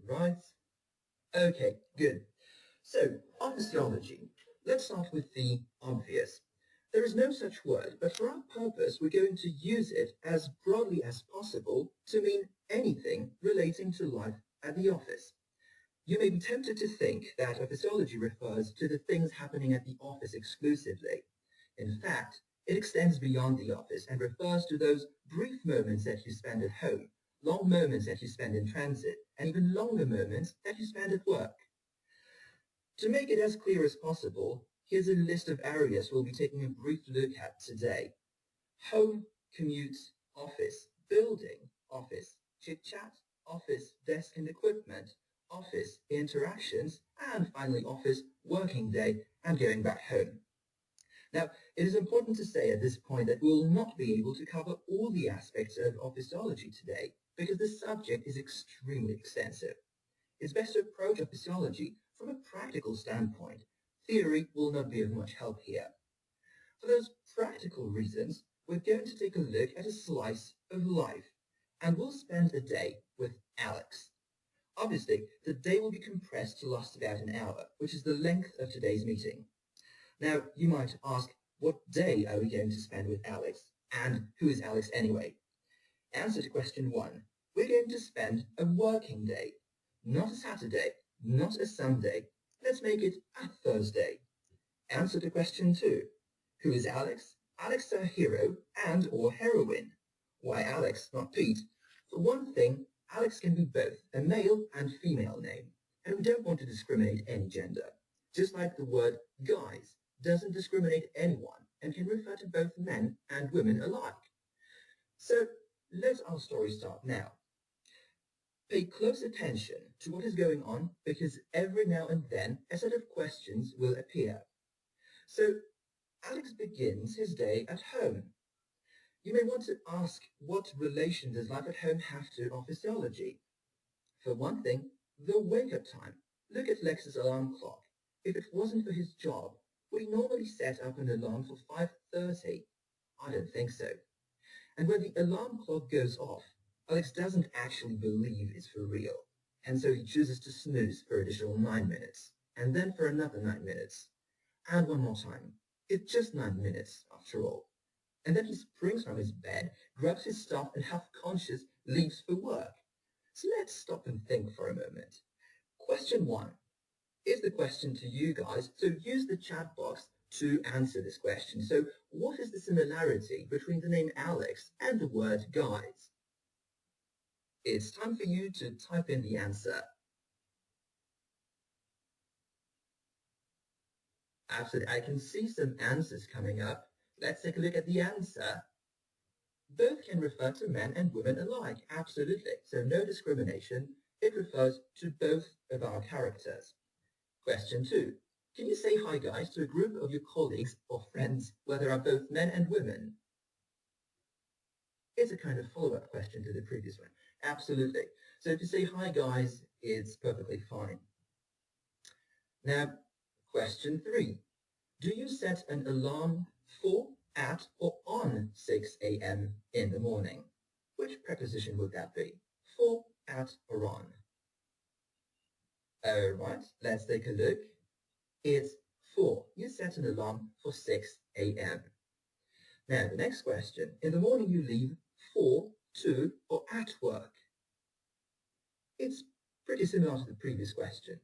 Right. Okay, good. So, officiology. Let's start with the obvious. There is no such word, but for our purpose, we're going to use it as broadly as possible to mean anything relating to life at the office. You may be tempted to think that officiology refers to the things happening at the office exclusively. In fact, it extends beyond the office and refers to those brief moments that you spend at home, long moments that you spend in transit, and even longer moments that you spend at work. To make it as clear as possible, here's a list of areas we'll be taking a brief look at today. Home, commute, office, building, office, chit-chat, office, desk and equipment, office, interactions, and finally office, working day, and going back home. Now, it is important to say at this point that we will not be able to cover all the aspects of officiology today because the subject is extremely extensive. It's best to approach officiology from a practical standpoint. Theory will not be of much help here. For those practical reasons, we're going to take a look at a slice of life, and we'll spend a day with Alex. Obviously, the day will be compressed to last about an hour, which is the length of today's meeting. Now, you might ask, what day are we going to spend with Alex? And who is Alex anyway? Answer to question 1. We're going to spend a working day. Not a Saturday, not a Sunday. Let's make it a Thursday. Answer to question 2. Who is Alex? Alex is our hero and or heroine. Why Alex, not Pete? For one thing, Alex can be both a male and female name, and we don't want to discriminate any gender. Just like the word guys doesn't discriminate anyone and can refer to both men and women alike. So let our story start now. Pay close attention to what is going on because every now and then a set of questions will appear. So Alex begins his day at home. You may want to ask, what relation does life at home have to officiology? For one thing, the wake-up time. Look at Lex's alarm clock. If it wasn't for his job, would he normally set up an alarm for 5:30? I don't think so. And when the alarm clock goes off, Alex doesn't actually believe it's for real, and so he chooses to snooze for an additional 9 minutes, and then for another 9 minutes, and one more time. It's just 9 minutes, after all. And then he springs from his bed, grabs his stuff, and half-conscious leaves for work. So let's stop and think for a moment. Question 1 is the question to you guys, so use the chat box to answer this question. So what is the similarity between the name Alex and the word guys? It's time for you to type in the answer. Absolutely, I can see some answers coming up. Let's take a look at the answer. Both can refer to men and women alike, absolutely. So no discrimination. It refers to both of our characters. Question 2. Can you say hi guys to a group of your colleagues or friends where there are both men and women? It's a kind of follow-up question to the previous one. Absolutely. So if you say hi guys, it's perfectly fine. Now, question 3. Do you set an alarm for, at, or on 6 a.m. in the morning? Which preposition would that be? For, at, or on? Alright, let's take a look. It's for. You set an alarm for 6 a.m. Now, the next question. In the morning you leave for, to, or at work? It's pretty similar to the previous question.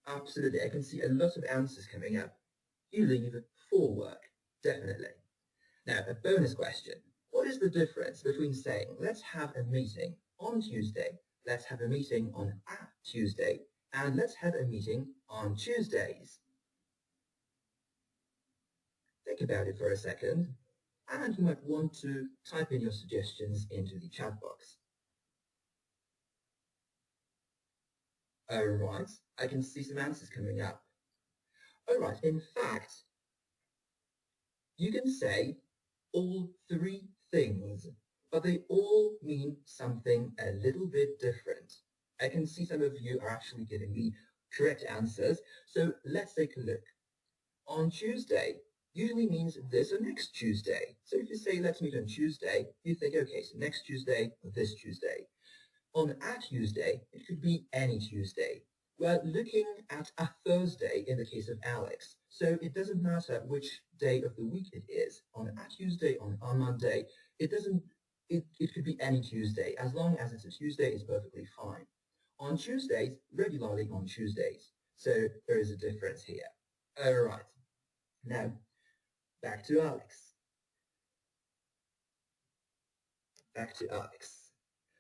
Absolutely, I can see a lot of answers coming up. You leave for work, definitely. Now, a bonus question. What is the difference between saying, let's have a meeting on Tuesday, let's have a meeting on a Tuesday, and let's have a meeting on Tuesdays? Think about it for a second, and you might want to type in your suggestions into the chat box. Alright, I can see some answers coming up. Alright, in fact, you can say all 3 things, but they all mean something a little bit different. I can see some of you are actually giving me correct answers, so let's take a look. On Tuesday usually means this or next Tuesday. So if you say let's meet on Tuesday, you think, okay, so next Tuesday or this Tuesday. On a Tuesday, it could be any Tuesday. We're looking at a Thursday in the case of Alex, so it doesn't matter which day of the week it is. On a Tuesday, on a Monday, it could be any Tuesday. As long as it's a Tuesday, it's perfectly fine. On Tuesdays, regularly on Tuesdays. So there is a difference here. Alright, now back to Alex.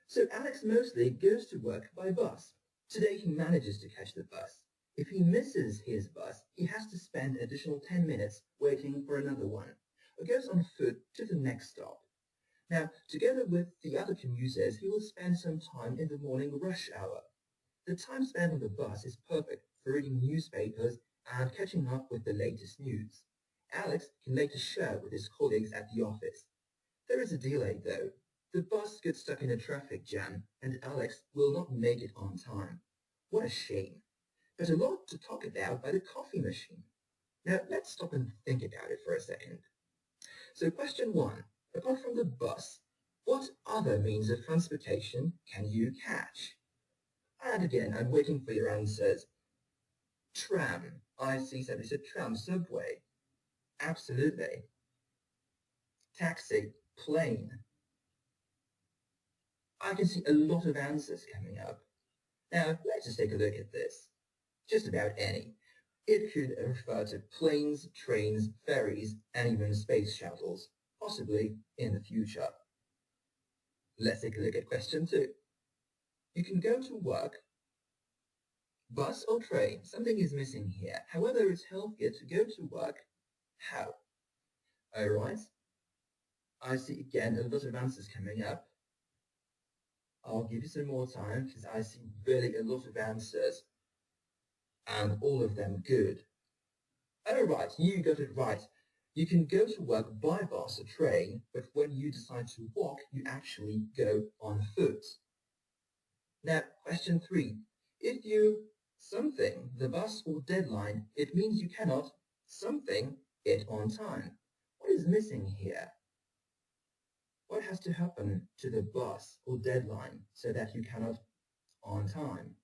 So Alex mostly goes to work by bus. Today he manages to catch the bus. If he misses his bus, he has to spend an additional 10 minutes waiting for another one, or goes on foot to the next stop. Now, together with the other commuters, he will spend some time in the morning rush hour. The time spent on the bus is perfect for reading newspapers and catching up with the latest news. Alex can later share with his colleagues at the office. There is a delay though. The bus gets stuck in a traffic jam and Alex will not make it on time. What a shame. There's a lot to talk about by the coffee machine. Now let's stop and think about it for a second. So question 1. Apart from the bus, what other means of transportation can you catch? And again, I'm waiting for your answers. Tram. I see somebody said tram. Subway. Absolutely. Taxi. Plane. I can see a lot of answers coming up. Now, let's just take a look at this. Just about any. It could refer to planes, trains, ferries, and even space shuttles, possibly in the future. Let's take a look at question 2. You can go to work, bus or train. Something is missing here. However, it's healthier to go to work. How? Alright. I see again a lot of answers coming up. I'll give you some more time because I see really a lot of answers and all of them good. Alright, you got it right. You can go to work by bus or train, but when you decide to walk, you actually go on foot. Now, question 3. If you something the bus or deadline, it means you cannot something it on time. What is missing here? What has to happen to the bus or deadline so that you cannot on time?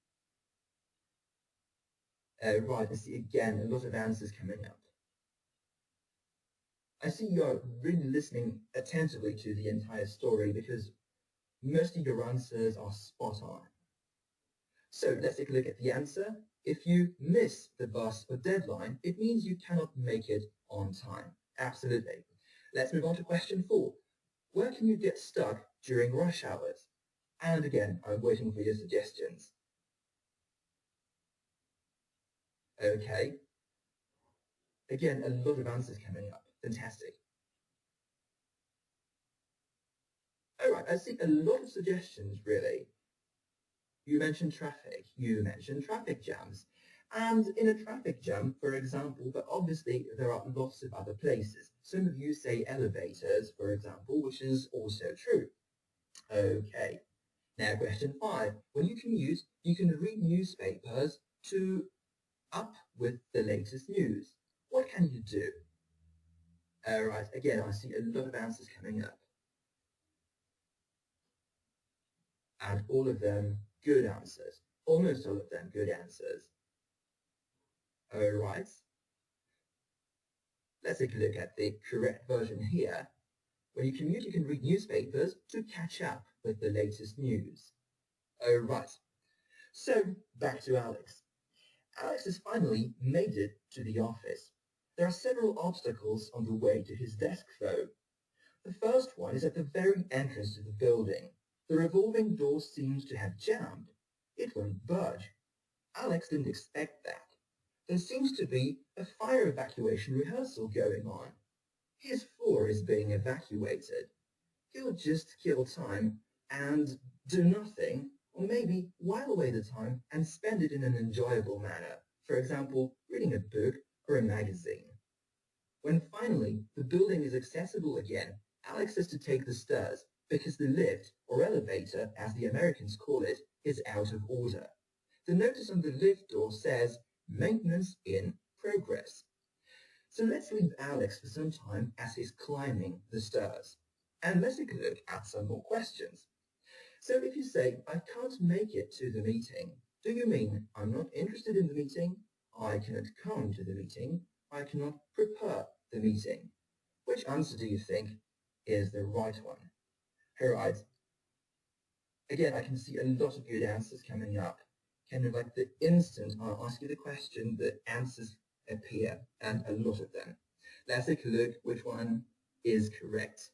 Right, I see again a lot of answers coming up. I see you're really listening attentively to the entire story because most of your answers are spot on. So let's take a look at the answer. If you miss the bus or deadline, it means you cannot make it on time. Absolutely. Let's move on to question 4. Where can you get stuck during rush hours? And again, I'm waiting for your suggestions. Okay. Again, a lot of answers coming up. Fantastic. Alright, I see a lot of suggestions, really. You mentioned traffic. You mentioned traffic jams. And in a traffic jam, for example, but obviously there are lots of other places. Some of you say elevators, for example, which is also true. Okay. Now question 5. When you commute, you can read newspapers to up with the latest news. What can you do? Alright, again, I see a lot of answers coming up. And all of them good answers. Almost all of them good answers. Alright. Let's take a look at the correct version here. When you commute, you can read newspapers to catch up with the latest news. Alright. So, back to Alex. Alex has finally made it to the office. There are several obstacles on the way to his desk though. The first one is at the very entrance to the building. The revolving door seems to have jammed. It won't budge. Alex didn't expect that. There seems to be a fire evacuation rehearsal going on. His floor is being evacuated. He'll just kill time and do nothing, or maybe while away the time and spend it in an enjoyable manner, for example, reading a book or a magazine. When finally the building is accessible again, Alex has to take the stairs because the lift, or elevator as the Americans call it, is out of order. The notice on the lift door says, "Maintenance in progress." So let's leave Alex for some time as he's climbing the stairs. And let's take a look at some more questions. So if you say, I can't make it to the meeting, do you mean I'm not interested in the meeting, I cannot come to the meeting, I cannot prepare the meeting? Which answer do you think is the right one? All right. Again, I can see a lot of good answers coming up. Kind of like the instant I ask you the question, the answers appear, and a lot of them. Let's take a look which one is correct.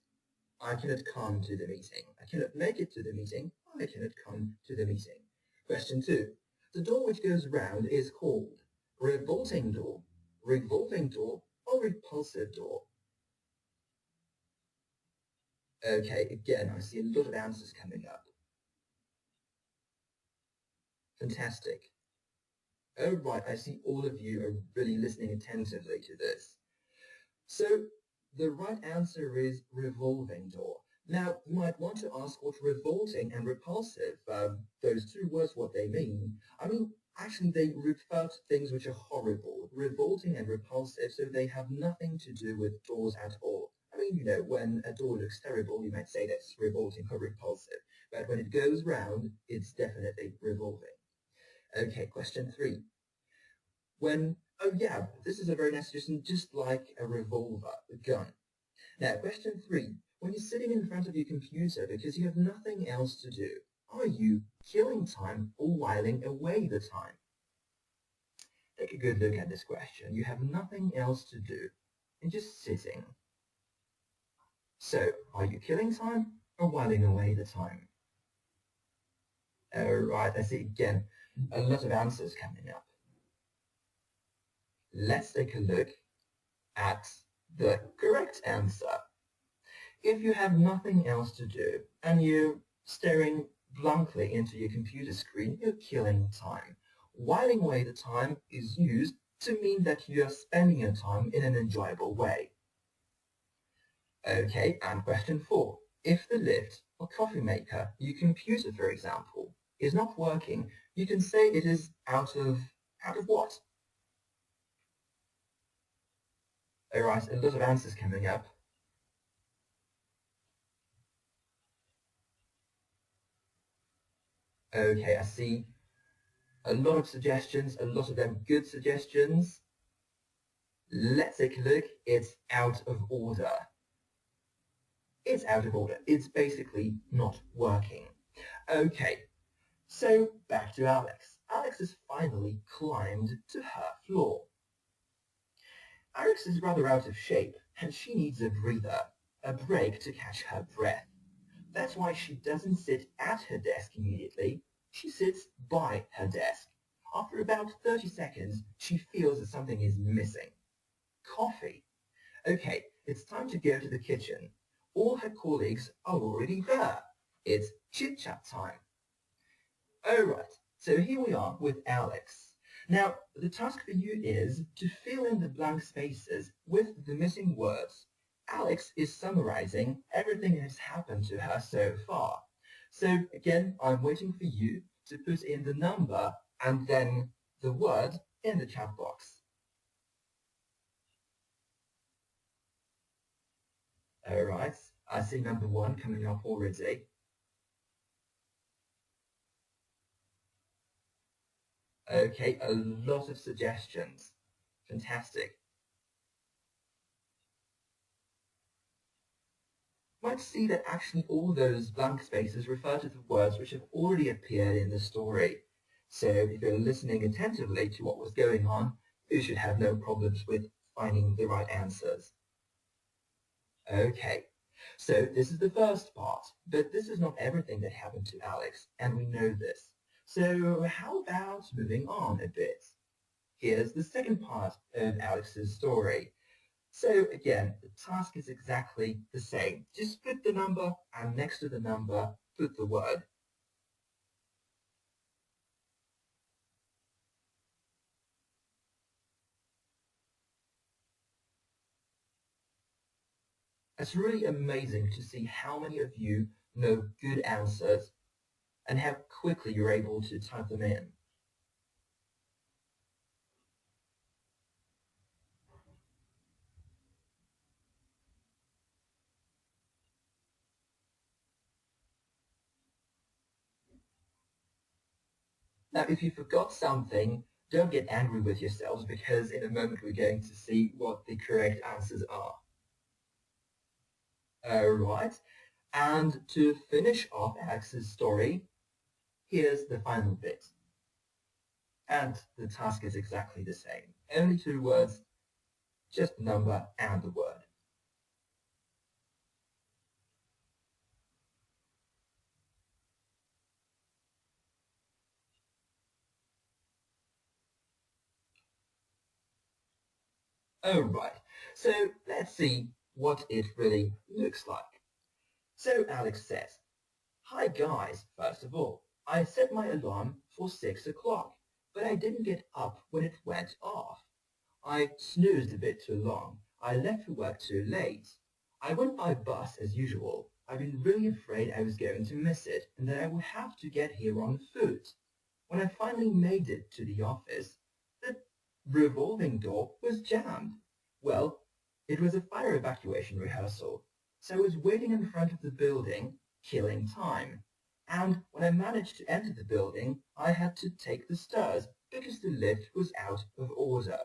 I cannot come to the meeting. I cannot make it to the meeting. I cannot come to the meeting. Question 2. The door which goes round is called revolting door, revolving door, or repulsive door? Okay, again, I see a lot of answers coming up. Fantastic. Oh, right, I see all of you are really listening attentively to this. So, the right answer is revolving door. Now, you might want to ask what revolting and repulsive, those two words, what they mean. I mean, actually, they refer to things which are horrible, revolting and repulsive, so they have nothing to do with doors at all. I mean, you know, when a door looks terrible, you might say that's revolting or repulsive. But when it goes round, it's definitely revolving. Okay, question 3. Oh yeah, this is a very nice suggestion, just like a revolver, a gun. Now, question 3. When you're sitting in front of your computer because you have nothing else to do, are you killing time or whiling away the time? Take a good look at this question. You have nothing else to do and just sitting. So, are you killing time or whiling away the time? Alright, I see again a lot of answers coming up. Let's take a look at the correct answer. If you have nothing else to do and you're staring blankly into your computer screen, you're killing time. Whiling away the time is used to mean that you are spending your time in an enjoyable way. Okay, and question 4. If the lift or coffee maker, your computer for example, is not working, you can say it is out of what? Alright, a lot of answers coming up. Okay, I see a lot of suggestions, a lot of them good suggestions. Let's take a look. It's out of order. It's out of order. It's basically not working. Okay, so back to Alex. Alex has finally climbed to her floor. Alex is rather out of shape and she needs a breather, a break to catch her breath. That's why she doesn't sit at her desk immediately. She sits by her desk. After about 30 seconds, she feels that something is missing. Coffee. Okay, it's time to go to the kitchen. All her colleagues are already there. It's chit-chat time. Alright, so here we are with Alex. Now, the task for you is to fill in the blank spaces with the missing words. Alex is summarizing everything that has happened to her so far. So again, I'm waiting for you to put in the number and then the word in the chat box. Alright, I see number 1 coming up already. Okay, a lot of suggestions. Fantastic. You might see that actually all those blank spaces refer to the words which have already appeared in the story. So if you're listening attentively to what was going on, you should have no problems with finding the right answers. Okay, so this is the first part, but this is not everything that happened to Alex, and we know this. So how about moving on a bit? Here's the second part of Alex's story. So again, the task is exactly the same. Just put the number, and next to the number, put the word. It's really amazing to see how many of you know good answers and how quickly you're able to type them in. Now, if you forgot something, don't get angry with yourselves because in a moment we're going to see what the correct answers are. Alright, and to finish off Alex's story, here's the final bit. And the task is exactly the same. Only 2 words, just the number and the word. Alright, so let's see what it really looks like. So Alex says, "Hi guys, first of all, I set my alarm for 6 o'clock, but I didn't get up when it went off. I snoozed a bit too long. I left for work too late. I went by bus as usual. I've been really afraid I was going to miss it and that I would have to get here on foot. When I finally made it to the office, the revolving door was jammed. Well, it was a fire evacuation rehearsal, so I was waiting in front of the building, killing time. And when I managed to enter the building, I had to take the stairs because the lift was out of order."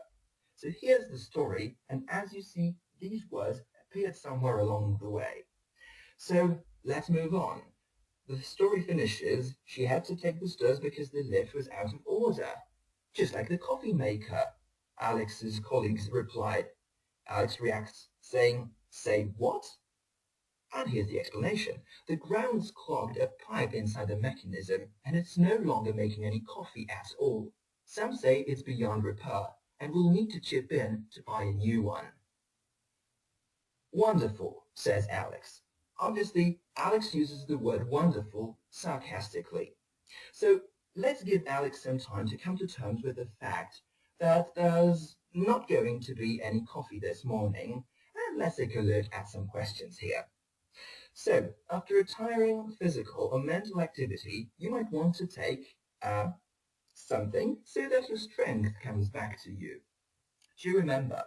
So here's the story, and as you see, these words appeared somewhere along the way. So let's move on. The story finishes, she had to take the stairs because the lift was out of order. Just like the coffee maker, Alex's colleagues replied. Alex reacts, saying, "Say what?" And here's the explanation. The ground's clogged a pipe inside the mechanism, and it's no longer making any coffee at all. Some say it's beyond repair, and we'll need to chip in to buy a new one. "Wonderful," says Alex. Obviously, Alex uses the word wonderful sarcastically. So let's give Alex some time to come to terms with the fact that there's not going to be any coffee this morning, and let's take a look at some questions here. So, after a tiring physical or mental activity, you might want to take something so that your strength comes back to you. Do you remember?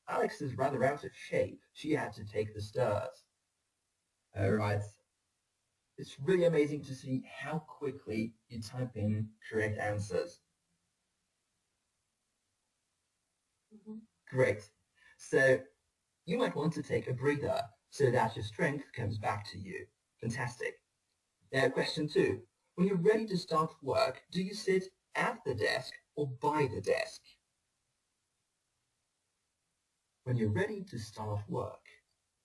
Alex is rather out of shape. She had to take the stairs. Alright. It's really amazing to see how quickly you type in correct answers. Great. So you might want to take a breather so that your strength comes back to you. Fantastic. Now, question 2. When you're ready to start work, do you sit at the desk or by the desk? When you're ready to start work,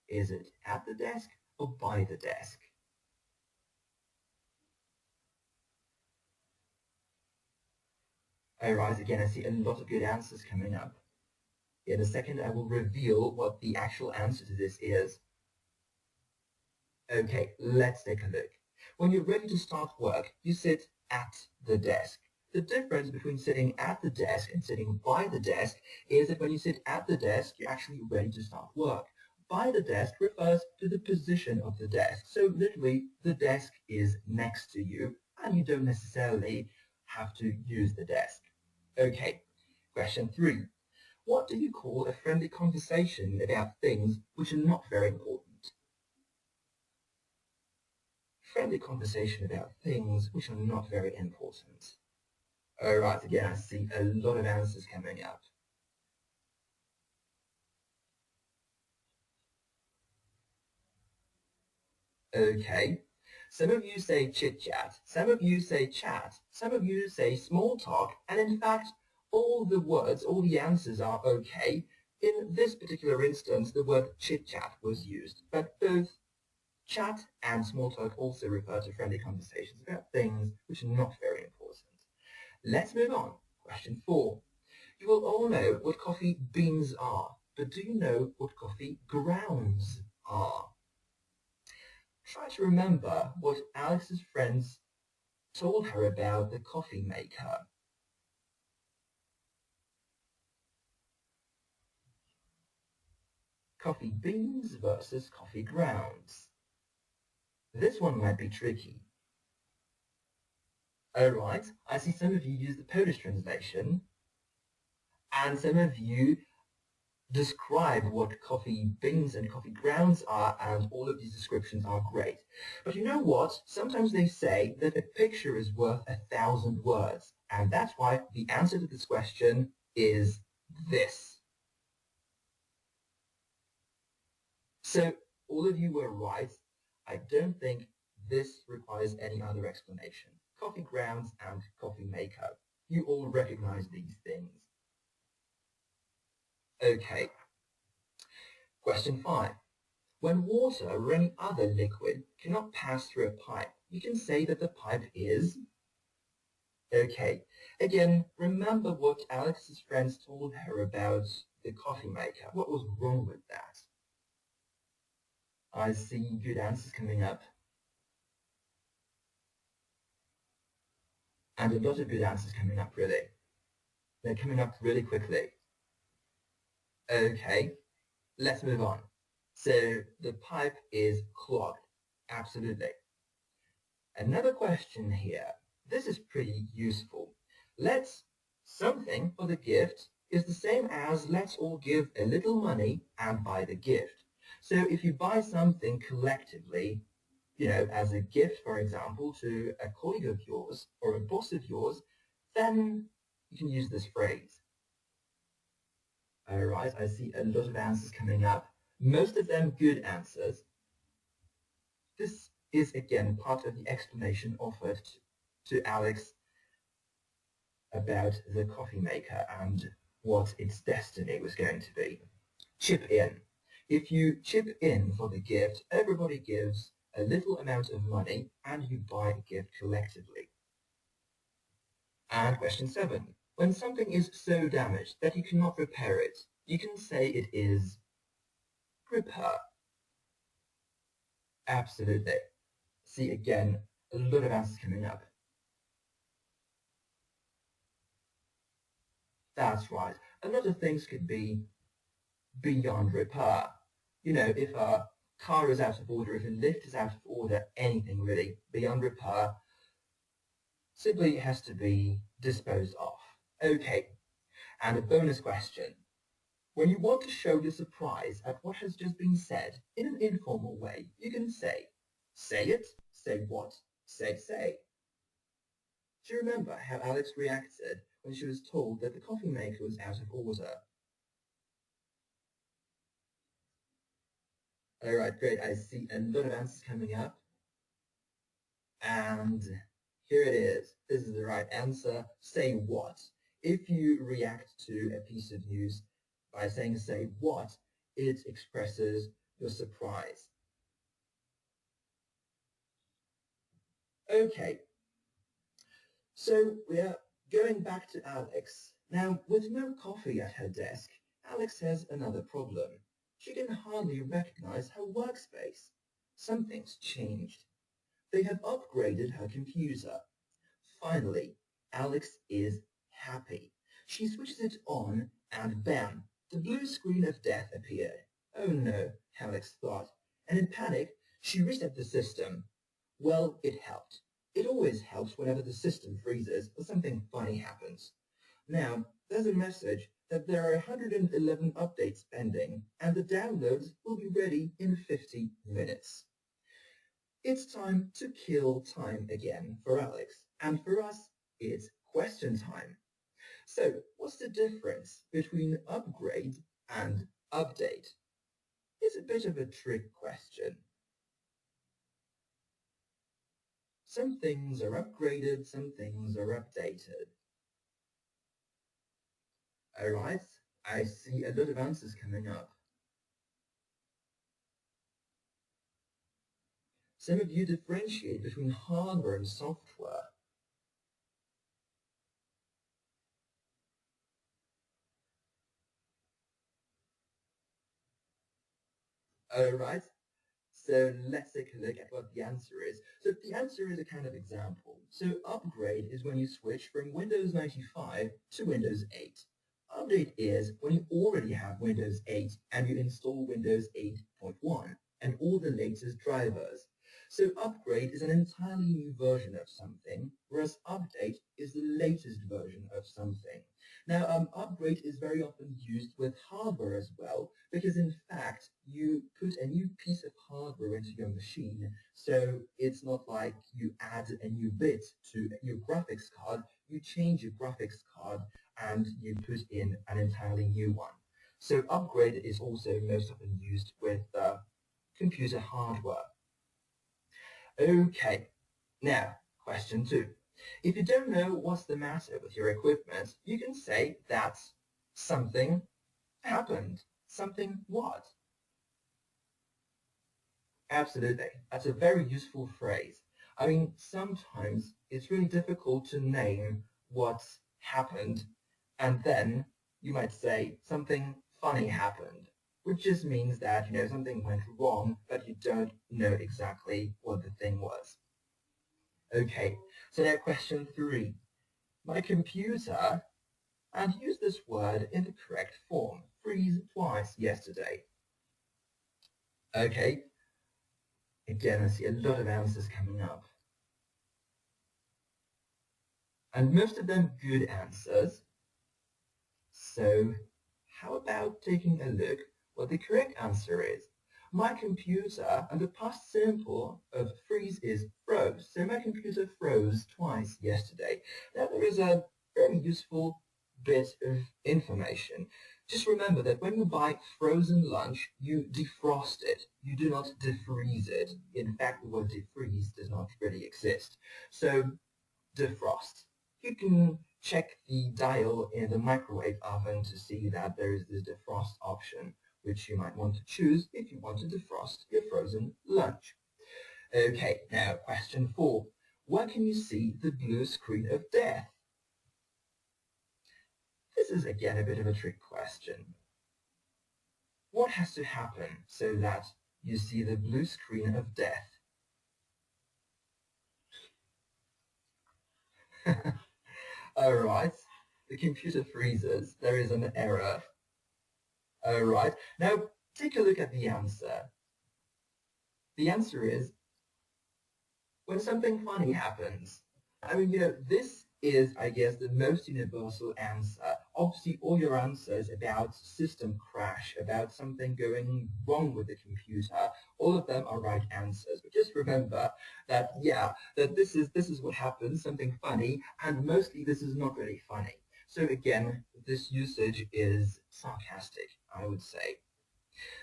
is it at the desk or by the desk? Alright, again, I see a lot of good answers coming up. In a second, I will reveal what the actual answer to this is. Okay, let's take a look. When you're ready to start work, you sit at the desk. The difference between sitting at the desk and sitting by the desk is that when you sit at the desk, you're actually ready to start work. By the desk refers to the position of the desk. So literally, the desk is next to you, and you don't necessarily have to use the desk. Okay, question 3. What do you call a friendly conversation about things which are not very important? Friendly conversation about things which are not very important. Alright, again, I see a lot of answers coming up. Okay, some of you say chit-chat, some of you say chat, some of you say small talk, and in fact, all the words, all the answers are okay. In this particular instance, the word chit-chat was used, but both chat and small talk also refer to friendly conversations about things which are not very important. Let's move on. Question 4. You will all know what coffee beans are, but do you know what coffee grounds are? Try to remember what Alex's friends told her about the coffee maker. Coffee beans versus coffee grounds. This one might be tricky. Alright, I see some of you use the Polish translation, and some of you describe what coffee beans and coffee grounds are, and all of these descriptions are great. But you know what? Sometimes they say that a picture is worth 1,000 words, and that's why the answer to this question is this. So all of you were right. I don't think this requires any other explanation. Coffee grounds and coffee maker. You all recognize these things. Okay. Question 5. When water or any other liquid cannot pass through a pipe, you can say that the pipe is... Okay. Again, remember what Alex's friends told her about the coffee maker. What was wrong with that? I see good answers coming up. And a lot of good answers coming up, really. They're coming up really quickly. Okay, let's move on. So the pipe is clogged. Absolutely. Another question here. This is pretty useful. Let's something for the gift is the same as let's all give a little money and buy the gift. So if you buy something collectively, as a gift, for example, to a colleague of yours or a boss of yours, then you can use this phrase. All right, I see a lot of answers coming up. Most of them good answers. This is, again, part of the explanation offered to Alex about the coffee maker and what its destiny was going to be. Chip in. If you chip in for the gift, everybody gives a little amount of money and you buy a gift collectively. And question 7. When something is so damaged that you cannot repair it, you can say it is repair. Absolutely. See, again, a lot of answers coming up. That's right. A lot of things could be beyond repair. If a car is out of order, if a lift is out of order, anything really beyond repair, simply it has to be disposed of. Okay, and a bonus question. When you want to show your surprise at what has just been said in an informal way, you can say it, say what, say. Do you remember how Alex reacted when she was told that the coffee maker was out of order? All right, great. I see a lot of answers coming up. And here it is. This is the right answer. Say what. If you react to a piece of news by saying say what, it expresses your surprise. Okay. So we are going back to Alex. Now, with no coffee at her desk, Alex has another problem. She can hardly recognize her workspace. Something's changed. They have upgraded her computer. Finally, Alex is happy. She switches it on and bam, the blue screen of death appeared. Oh no, Alex thought, and in panic, she reset the system. Well, it helped. It always helps whenever the system freezes or something funny happens. Now, there's a message that there are 111 updates pending, and the downloads will be ready in 50 minutes. It's time to kill time again for Alex, and for us, it's question time. So, what's the difference between upgrade and update? It's a bit of a trick question. Some things are upgraded, some things are updated. All right, I see a lot of answers coming up. Some of you differentiate between hardware and software. All right, so let's take a look at what the answer is. So the answer is a kind of example. So upgrade is when you switch from Windows 95 to Windows 8. Update is when you already have Windows 8 and you install Windows 8.1 and all the latest drivers. So upgrade is an entirely new version of something, whereas update is the latest version of something. Now, upgrade is very often used with hardware as well, because in fact, you put a new piece of hardware into your machine, so it's not like you add a new bit to your graphics card, you change your graphics card and you put in an entirely new one. So upgrade is also most often used with computer hardware. Okay, now, question 2. If you don't know what's the matter with your equipment, you can say that something happened. Something what? Absolutely. That's a very useful phrase. I mean, sometimes it's really difficult to name what happened, and then you might say something funny happened, which just means that, something went wrong, but you don't know exactly what the thing was. Okay, so now question 3. My computer, and use this word in the correct form. Freeze twice yesterday. Okay, again, I see a lot of answers coming up. And most of them good answers. So how about taking a look what the correct answer is? My computer, and the past simple of freeze is froze. So my computer froze twice yesterday. Now there is a very useful bit of information. Just remember that when you buy frozen lunch, you defrost it. You do not defreeze it. In fact, the word defreeze does not really exist. So defrost. You can check the dial in the microwave oven to see that there is this defrost option, which you might want to choose if you want to defrost your frozen lunch. Okay, now question 4. Where can you see the blue screen of death? This is again a bit of a trick question. What has to happen so that you see the blue screen of death? Alright, the computer freezes. There is an error. Alright, now take a look at the answer. The answer is when something funny happens. I mean, this is, I guess, the most universal answer. Obviously, all your answers about system crash, about something going wrong with the computer, all of them are right answers. But just remember that, that this is what happens, something funny, and mostly this is not really funny. So again, this usage is sarcastic, I would say.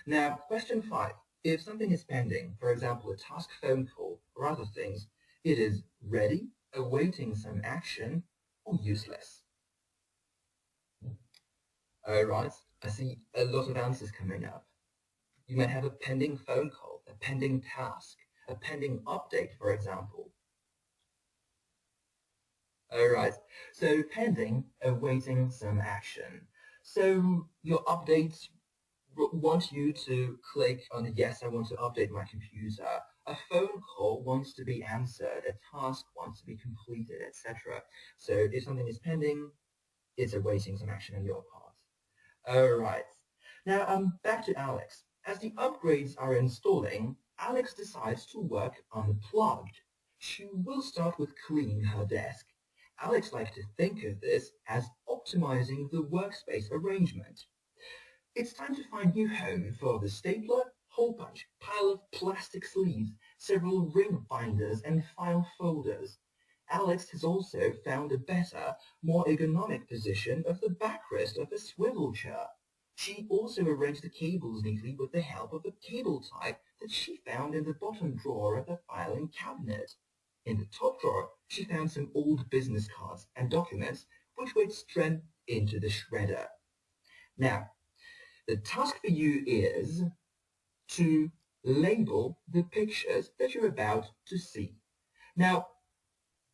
Now, question 5. If something is pending, for example, a task phone call or other things, it is ready, awaiting some action, or useless. Alright, I see a lot of answers coming up. You might have a pending phone call, a pending task, a pending update, for example. Alright, so pending, awaiting some action. So your updates want you to click on yes, I want to update my computer. A phone call wants to be answered, a task wants to be completed, etc. So if something is pending, it's awaiting some action on your part. Alright. Now back to Alex. As the upgrades are installing, Alex decides to work unplugged. She will start with cleaning her desk. Alex likes to think of this as optimizing the workspace arrangement. It's time to find new home for the stapler, hole punch, pile of plastic sleeves, several ring binders and file folders. Alex has also found a better, more ergonomic position of the backrest of a swivel chair. She also arranged the cables neatly with the help of a cable tie that she found in the bottom drawer of the filing cabinet. In the top drawer, she found some old business cards and documents which went straight into the shredder. Now, the task for you is to label the pictures that you're about to see. Now,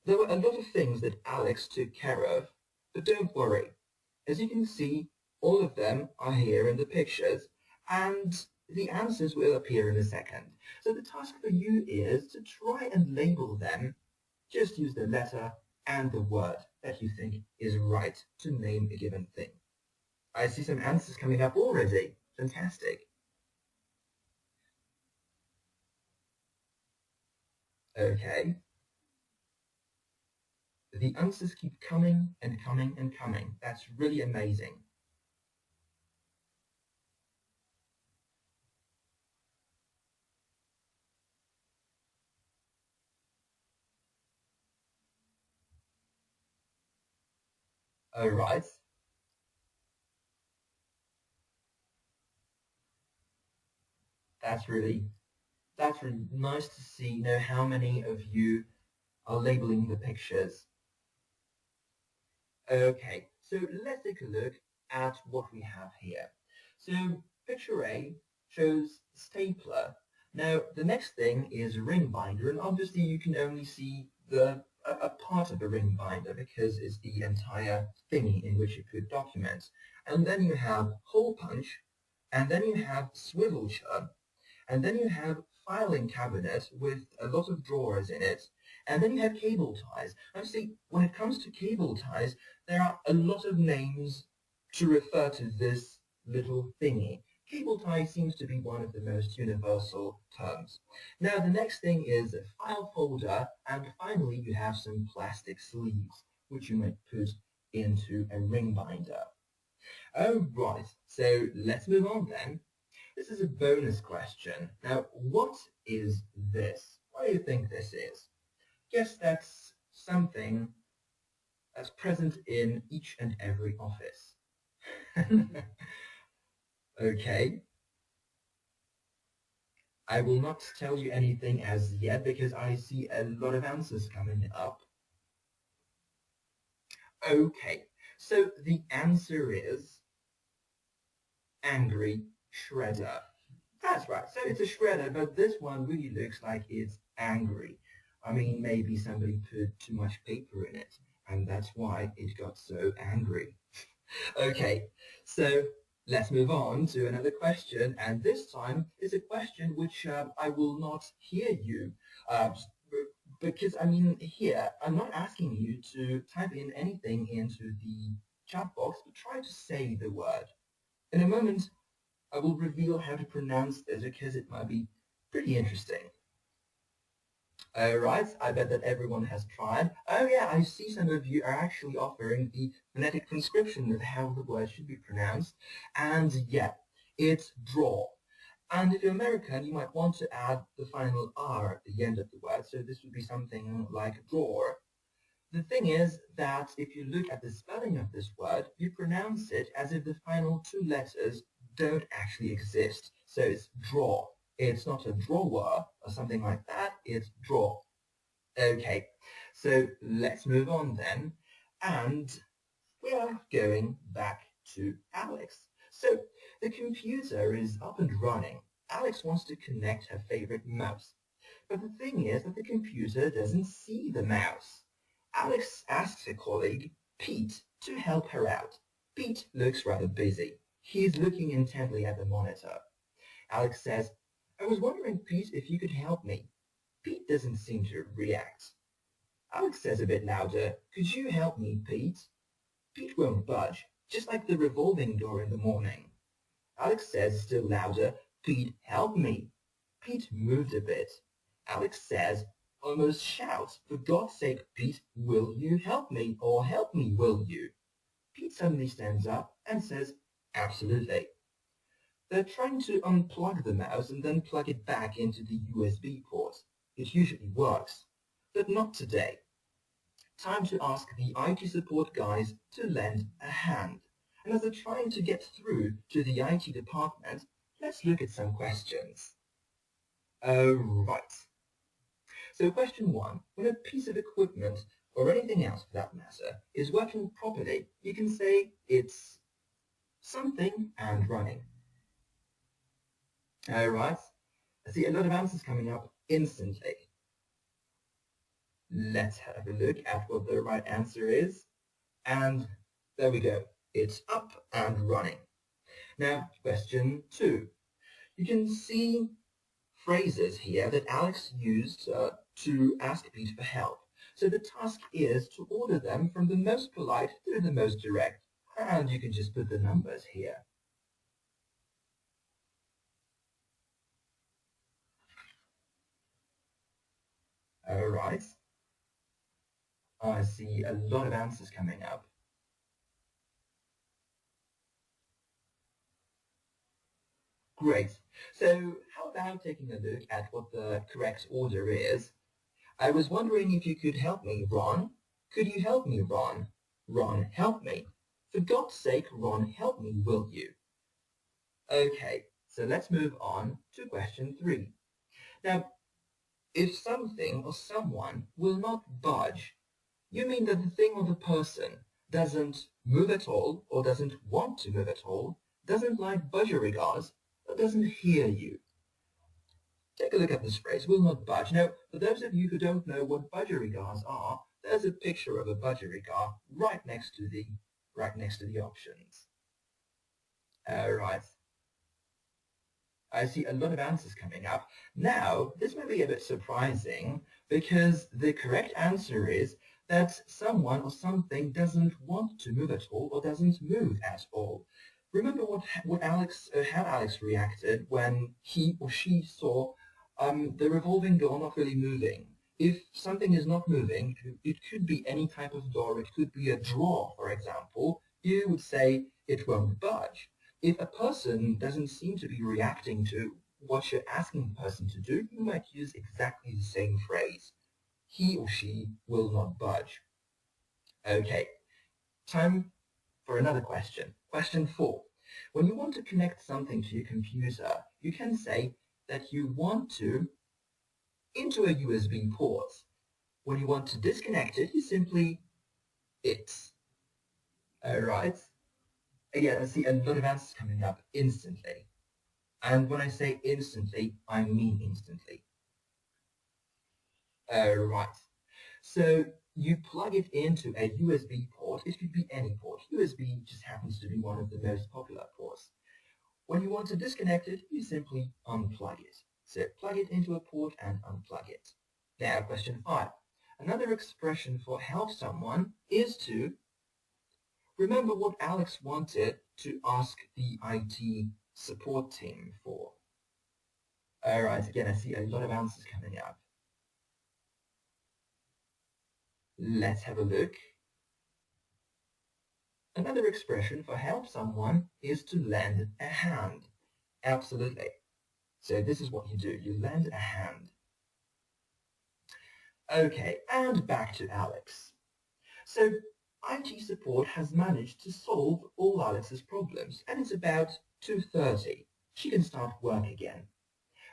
there were a lot of things that Alex took care of, but don't worry. As you can see, all of them are here in the pictures, and the answers will appear in a second. So the task for you is to try and label them. Just use the letter and the word that you think is right to name a given thing. I see some answers coming up already. Fantastic. Okay. the answers keep coming and coming and coming. That's really amazing. All right. That's really nice to see, how many of you are labeling the pictures. Okay, so let's take a look at what we have here. So picture A shows stapler. Now the next thing is a ring binder, and obviously you can only see a part of a ring binder because it's the entire thingy in which you put documents. And then you have hole punch, and then you have swivel chart, and then you have filing cabinet with a lot of drawers in it, and then you have cable ties. Now see, when it comes to cable ties, there are a lot of names to refer to this little thingy. Cable tie seems to be one of the most universal terms. Now the next thing is a file folder, and finally you have some plastic sleeves, which you might put into a ring binder. Oh right, so let's move on then. This is a bonus question. Now, what is this? What do you think this is? Guess that's something that's present in each and every office. Okay. I will not tell you anything as yet because I see a lot of answers coming up. Okay, so the answer is angry shredder. That's right, so it's a shredder, but this one really looks like it's angry. I mean, maybe somebody put too much paper in it, and that's why it got so angry. Okay, so let's move on to another question, and this time is a question which I will not hear you, because, I mean, here, I'm not asking you to type in anything into the chat box, but try to say the word. In a moment, I will reveal how to pronounce this because it might be pretty interesting. Alright, I bet that everyone has tried. Oh yeah, I see some of you are actually offering the phonetic transcription of how the word should be pronounced. And yeah, it's draw. And if you're American, you might want to add the final R at the end of the word, so this would be something like drawer. The thing is that if you look at the spelling of this word, you pronounce it as if the final two letters don't actually exist. So it's draw. It's not a drawer or something like that, it's draw. Okay, so let's move on then. And we are going back to Alex. So the computer is up and running. Alex wants to connect her favorite mouse. But the thing is that the computer doesn't see the mouse. Alex asks her colleague, Pete, to help her out. Pete looks rather busy. He's looking intently at the monitor. Alex says, I was wondering, Pete, if you could help me. Pete doesn't seem to react. Alex says a bit louder, could you help me, Pete? Pete won't budge, just like the revolving door in the morning. Alex says still louder, Pete, help me. Pete moved a bit. Alex says, almost shouts, for God's sake, Pete, will you help me? Or help me, will you? Pete suddenly stands up and says, absolutely. They're trying to unplug the mouse and then plug it back into the USB port. It usually works, but not today. Time to ask the IT support guys to lend a hand. And as they're trying to get through to the IT department, let's look at some questions. Right. So question 1, when a piece of equipment, or anything else for that matter, is working properly, you can say it's something and running. Alright, I see a lot of answers coming up instantly. Let's have a look at what the right answer is. And there we go. It's up and running. Now, question 2. You can see phrases here that Alex used to ask Pete for help. So the task is to order them from the most polite to the most direct. And you can just put the numbers here. Alright. I see a lot of answers coming up. Great. So how about taking a look at what the correct order is? I was wondering if you could help me, Ron. Could you help me, Ron? Ron, help me. For God's sake, Ron, help me, will you? Okay, so let's move on to question 3. Now, if something or someone will not budge, you mean that the thing or the person doesn't move at all, or doesn't want to move at all, doesn't like budgerigars, or doesn't hear you. Take a look at this phrase, will not budge. Now, for those of you who don't know what budgerigars are, there's a picture of a budgerigar right next to the options. Right. I see a lot of answers coming up. Now, this may be a bit surprising because the correct answer is that someone or something doesn't want to move at all or doesn't move at all. Remember how Alex reacted when he or she saw the revolving door not really moving. If something is not moving, it could be any type of door, it could be a drawer, for example, you would say it won't budge. If a person doesn't seem to be reacting to what you're asking the person to do, you might use exactly the same phrase. He or she will not budge. Okay, time for another question. Question 4. When you want to connect something to your computer, you can say that you want to into a USB port. When you want to disconnect it, you simply it. Alright. Again, I see a lot of answers coming up instantly. And when I say instantly, I mean instantly. Right. So you plug it into a USB port. It could be any port. USB just happens to be one of the most popular ports. When you want to disconnect it, you simply unplug it. So plug it into a port and unplug it. Now, question 5. Another expression for help someone is to remember what Alex wanted to ask the IT support team for. Alright, again, I see a lot of answers coming up. Let's have a look. Another expression for help someone is to lend a hand. Absolutely. So this is what you do. You lend a hand. Okay, and back to Alex. So IT support has managed to solve all Alex's problems, and it's about 2:30. She can start work again.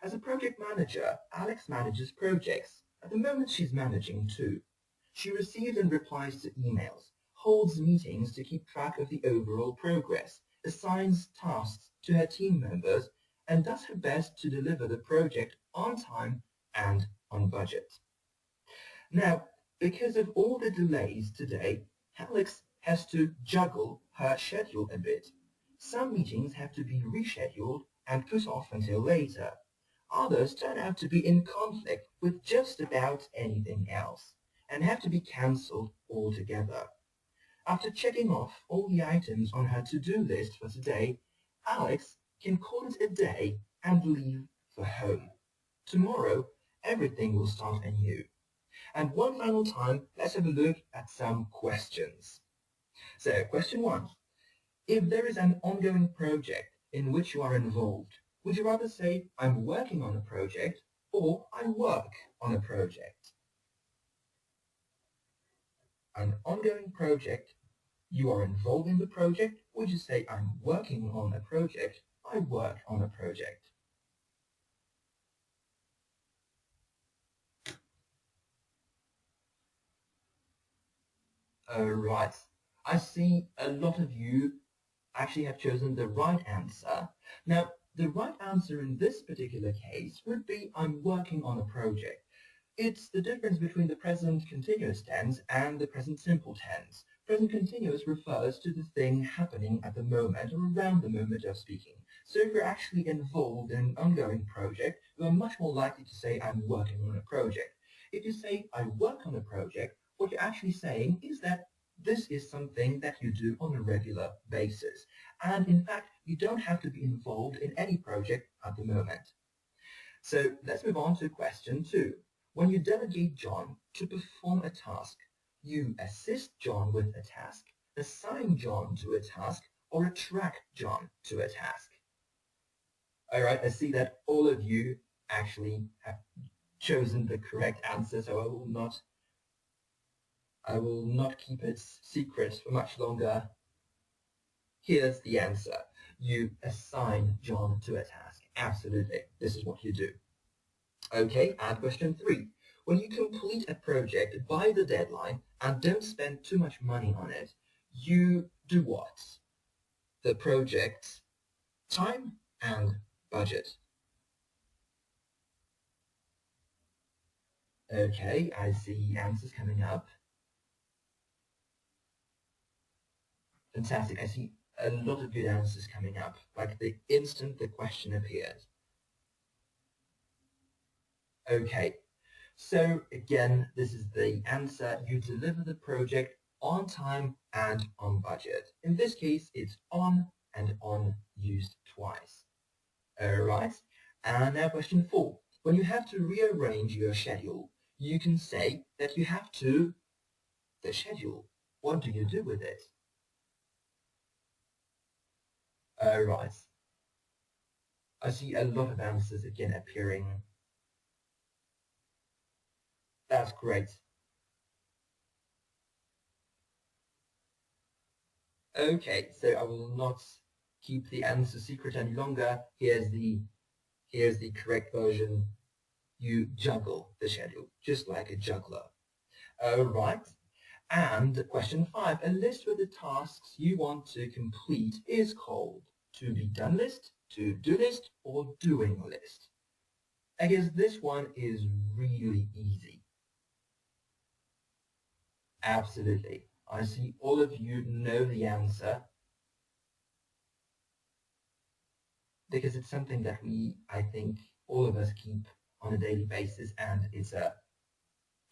As a project manager, Alex manages projects. At the moment, she's managing 2. She receives and replies to emails, holds meetings to keep track of the overall progress, assigns tasks to her team members, and does her best to deliver the project on time and on budget. Now, because of all the delays today, Alex has to juggle her schedule a bit. Some meetings have to be rescheduled and put off until later. Others turn out to be in conflict with just about anything else and have to be cancelled altogether. After checking off all the items on her to-do list for today, Alex can call it a day and leave for home. Tomorrow, everything will start anew. And one final time, let's have a look at some questions. So, question 1. If there is an ongoing project in which you are involved, would you rather say, I'm working on a project, or I work on a project? An ongoing project, you are involved in the project, would you say, I'm working on a project, I work on a project? Right. I see a lot of you actually have chosen the right answer. Now, the right answer in this particular case would be I'm working on a project. It's the difference between the present continuous tense and the present simple tense. Present continuous refers to the thing happening at the moment or around the moment of speaking. So if you're actually involved in an ongoing project, you are much more likely to say I'm working on a project. If you say I work on a project, what you're actually saying is that this is something that you do on a regular basis. And in fact, you don't have to be involved in any project at the moment. So let's move on to question 2. When you delegate John to perform a task, You assist John with a task, assign John to a task, or attract John to a task. All right, I see that all of you actually have chosen the correct answer, so I will not keep it secret for much longer. Here's the answer. You assign John to a task. Absolutely. This is what you do. Okay, and question 3. When you complete a project by the deadline and don't spend too much money on it, you do what? The project, time, and budget. Okay, I see answers coming up. Fantastic. I see a lot of good answers coming up, like the instant the question appeared. Okay, so again, this is the answer. You deliver the project on time and on budget. In this case, it's on and on used twice. All right, and now question 4. When you have to rearrange your schedule, you can say that you have to the schedule. What do you do with it? All right. I see a lot of answers again appearing. That's great. Okay, so I will not keep the answer secret any longer. Here's the correct version. You juggle the schedule, just like a juggler. All right. And question 5, a list with the tasks you want to complete is called to be done list, to do list, or doing list. I guess this one is really easy. Absolutely. I see all of you know the answer because it's something that I think, all of us keep on a daily basis, and it's a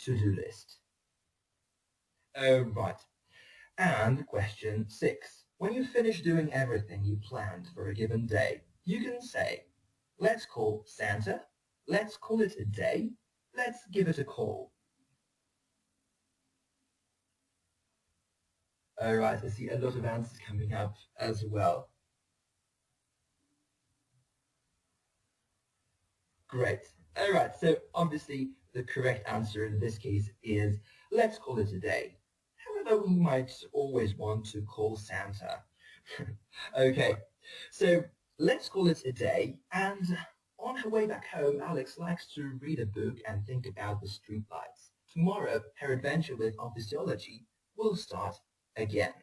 to-do list. Right. And question 6. When you finish doing everything you planned for a given day, you can say, let's call Santa, let's call it a day, let's give it a call. All right, I see a lot of answers coming up as well. Great. All right, so obviously the correct answer in this case is let's call it a day. However, we might always want to call Santa. Okay, so let's call it a day, and on her way back home, Alex likes to read a book and think about the streetlights. Tomorrow, her adventure with Officiology will start again.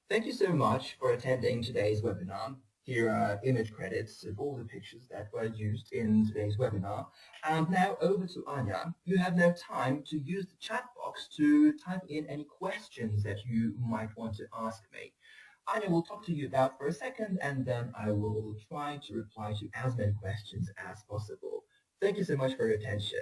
Thank you so much for attending today's webinar. Here are image credits of all the pictures that were used in today's webinar. And now over to Anya. You have now time to use the chat box to type in any questions that you might want to ask me. Anya will talk to you about for a second, and then I will try to reply to as many questions as possible. Thank you so much for your attention.